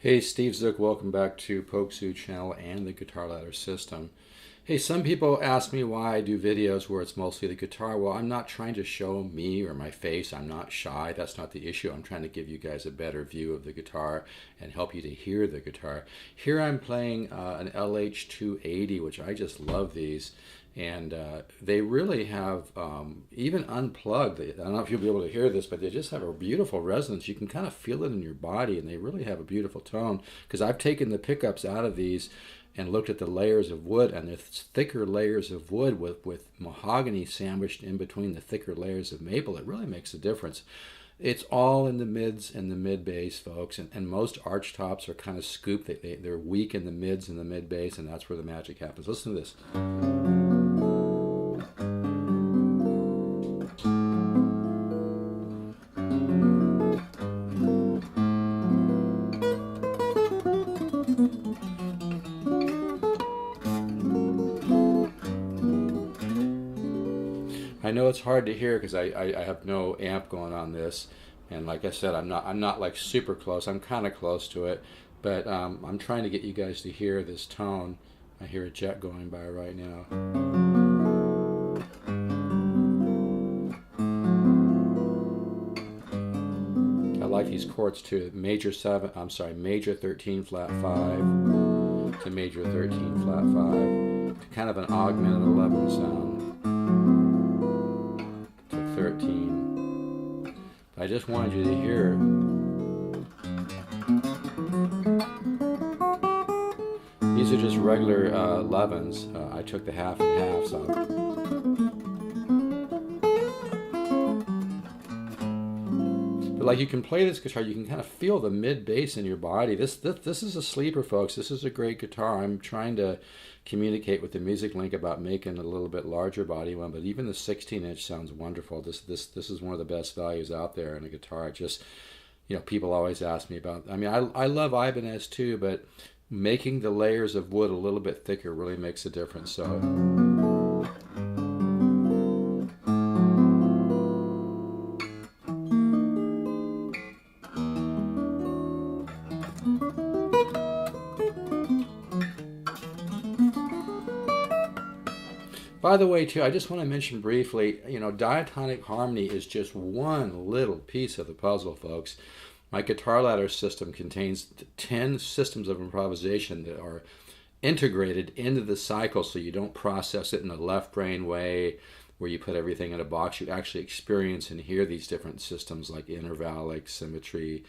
Hey, Steve Zook, welcome back to Pokesoo channel and the Guitar Ladder System. Hey, some people ask me why I do videos where it's mostly the guitar. Well, I'm not trying to show me or my face. I'm not shy. That's not the issue. I'm trying to give you guys a better view of the guitar and help you to hear the guitar. Here I'm playing an LH 280, which I just love these. And they really have, even unplugged, I don't know if you'll be able to hear this, but they just have a beautiful resonance. You can kind of feel it in your body, and they really have a beautiful tone. Because I've taken the pickups out of these and looked at the layers of wood, and there's thicker layers of wood with mahogany sandwiched in between the thicker layers of maple. It really makes a difference. It's all in the mids and the mid bass, folks, and most arch tops are kind of scooped. They're weak in the mids and the mid bass, and that's where the magic happens. Listen to this. I know it's hard to hear because I have no amp going on this, and like I said, I'm not like super close. I'm kind of close to it, but I'm trying to get you guys to hear this tone. I hear a jet going by right now. I like these chords too. Major 13 flat 5 to major 13 flat 5, kind of an augmented 11 sound. 13. I just wanted you to hear. These are just regular 11s. I took the half and half, so. But like you can play this guitar, you can kind of feel the mid bass in your body. This is a sleeper, folks. This is a great guitar. I'm trying to communicate with the Music Link about making a little bit larger body one, but even the 16-inch sounds wonderful. This is one of the best values out there in a guitar. It just, people always ask me about. I mean, I love Ibanez too, but making the layers of wood a little bit thicker really makes a difference. So. By the way, too, I just want to mention briefly, Diatonic Harmony is just one little piece of the puzzle, folks. My Guitar Ladder system contains 10 systems of improvisation that are integrated into the cycle, so you don't process it in a left brain way where you put everything in a box. You actually experience and hear these different systems like intervallic, symmetry,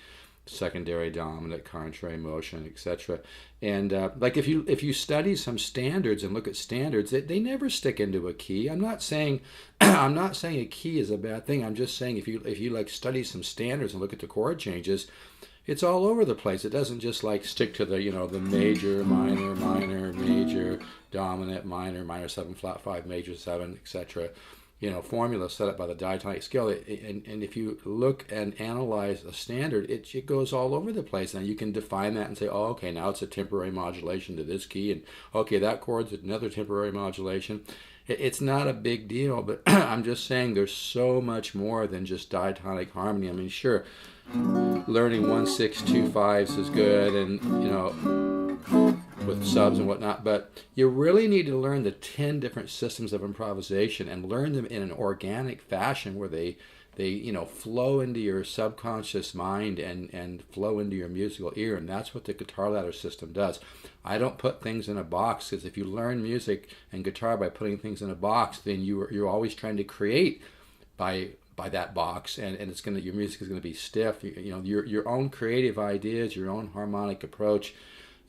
secondary dominant, contrary motion, etc. And like if you study some standards and look at standards, they never stick into a key. I'm not saying a key is a bad thing. I'm just saying if you like study some standards and look at the chord changes, it's all over the place. It doesn't just like stick to the the major, minor, minor, major, dominant, minor, minor 7 flat 5, major 7, etc. Formula set up by the diatonic scale. And if you look and analyze a standard, it goes all over the place. Now you can define that and say, oh, okay, now it's a temporary modulation to this key, and okay, that chord's another temporary modulation. It's not a big deal, but I'm just saying there's so much more than just diatonic harmony. I mean, sure, learning 1, 6, 2, 5s is good, and with subs and whatnot, but you really need to learn the 10 different systems of improvisation and learn them in an organic fashion where they flow into your subconscious mind and flow into your musical ear, and that's what the Guitar Ladder system does. I don't put things in a box, because if you learn music and guitar by putting things in a box, then you're always trying to create by that box, and your music is going to be stiff. Your own creative ideas, your own harmonic approach,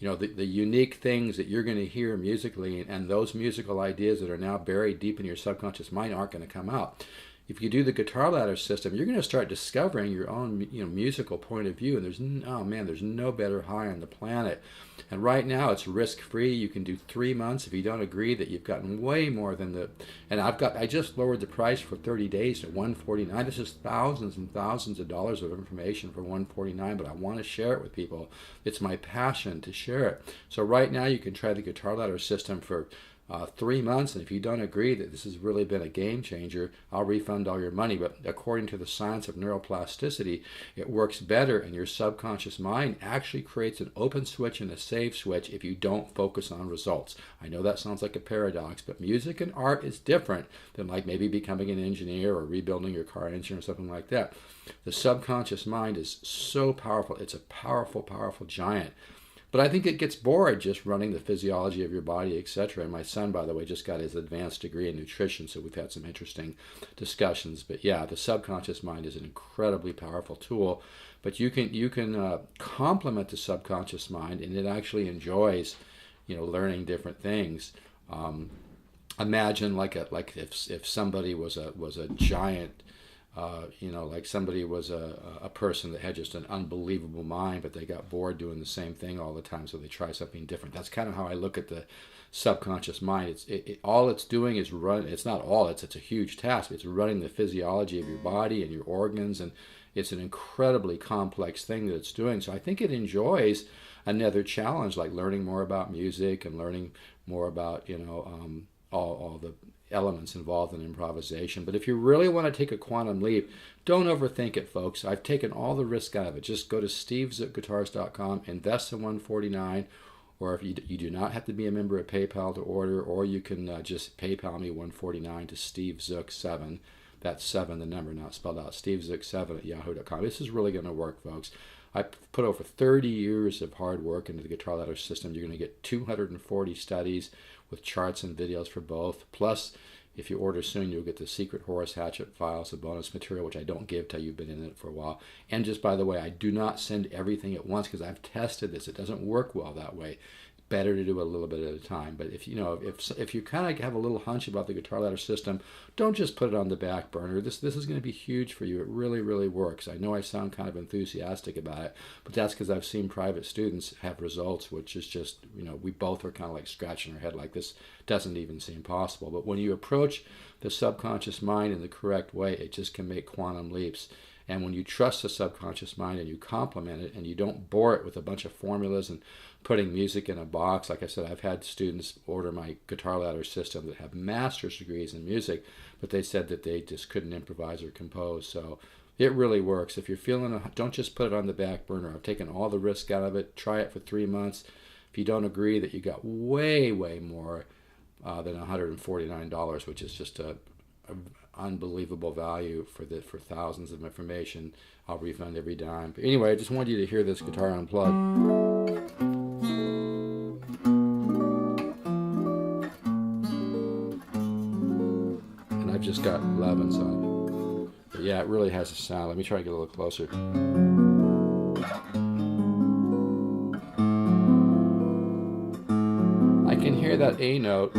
the unique things that you're going to hear musically, and those musical ideas that are now buried deep in your subconscious mind aren't going to come out. If you do the Guitar Ladder system, you're going to start discovering your own musical point of view, and there's no better high on the planet. And right now it's risk-free. You can do 3 months. If you don't agree that you've gotten way more than I just lowered the price for 30 days to $149. This is thousands and thousands of dollars of information for $149, but I want to share it with people. It's my passion to share it. So right now you can try the Guitar Ladder system for 3 months, and if you don't agree that this has really been a game changer, I'll refund all your money. But according to the science of neuroplasticity, it works better, and your subconscious mind actually creates an open switch and a save switch if you don't focus on results. I know that sounds like a paradox, but music and art is different than like maybe becoming an engineer or rebuilding your car engine or something like that. The subconscious mind is so powerful. It's a powerful, powerful giant. But I think it gets bored just running the physiology of your body, etc. And my son, by the way, just got his advanced degree in nutrition, so we've had some interesting discussions. But yeah, the subconscious mind is an incredibly powerful tool. But you can complement the subconscious mind, and it actually enjoys, learning different things. Imagine like if somebody was a giant. Like somebody was a person that had just an unbelievable mind, but they got bored doing the same thing all the time, so they try something different. That's kind of how I look at the subconscious mind. All it's doing is run. It's not all. It's a huge task. It's running the physiology of your body and your organs, and it's an incredibly complex thing that it's doing. So I think it enjoys another challenge, like learning more about music and learning more about all the elements involved in improvisation. But if you really want to take a quantum leap, don't overthink it, folks. I've taken all the risk out of it. Just go to stevezookguitars.com, invest in $149, or if you do not have to be a member of PayPal to order, or you can just PayPal me $149 to stevezook7. That's 7, the number, not spelled out. stevezook7 at yahoo.com. This is really going to work, folks. I put over 30 years of hard work into the Guitar Ladder system. You're going to get 240 studies with charts and videos for both. Plus, if you order soon, you'll get the secret Horace Hatchet files of bonus material, which I don't give till you've been in it for a while. And just by the way, I do not send everything at once because I've tested this. It doesn't work well that way. Better to do a little bit at a time. But if you kind of have a little hunch about the Guitar Ladder system, don't just put it on the back burner. This is going to be huge for you. It really, really works. I know I sound kind of enthusiastic about it, but that's because I've seen private students have results, which is just, we both are kind of like scratching our head like this doesn't even seem possible. But when you approach the subconscious mind in the correct way, it just can make quantum leaps. And when you trust the subconscious mind and you complement it and you don't bore it with a bunch of formulas and putting music in a box, like I said, I've had students order my Guitar Ladder system that have master's degrees in music, but they said that they just couldn't improvise or compose. So it really works. If you're feeling don't just put it on the back burner. I've taken all the risk out of it. Try it for 3 months. If you don't agree that you got way, way more than $149, which is just a unbelievable value for thousands of information, I'll refund every dime. But anyway, I just wanted you to hear this guitar unplugged. And I've just got 11s on it. But yeah, it really has a sound. Let me try to get a little closer. I can hear that A note.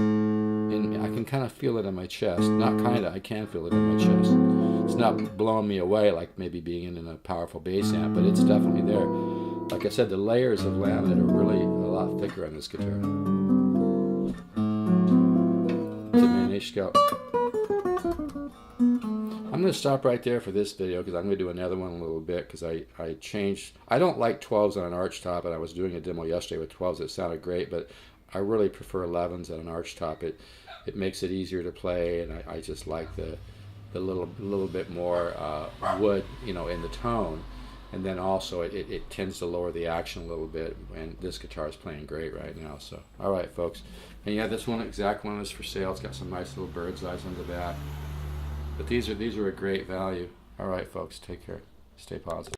I can kind of feel it in my chest. Not kind of, I can feel it in my chest. It's not blowing me away like maybe being in a powerful bass amp, but it's definitely there. Like I said, the layers of laminate are really a lot thicker on this guitar. Diminished scale. I'm going to stop right there for this video because I'm going to do another one in a little bit because I changed. I don't like 12s on an arch top, and I was doing a demo yesterday with 12s. It sounded great, but I really prefer 11s on an arch top. It makes it easier to play, and I just like the little bit more wood, in the tone, and then also it tends to lower the action a little bit. And this guitar is playing great right now. So all right, folks, and yeah, this exact one is for sale. It's got some nice little bird's eyes on the back, but these are a great value. All right, folks, take care, stay positive.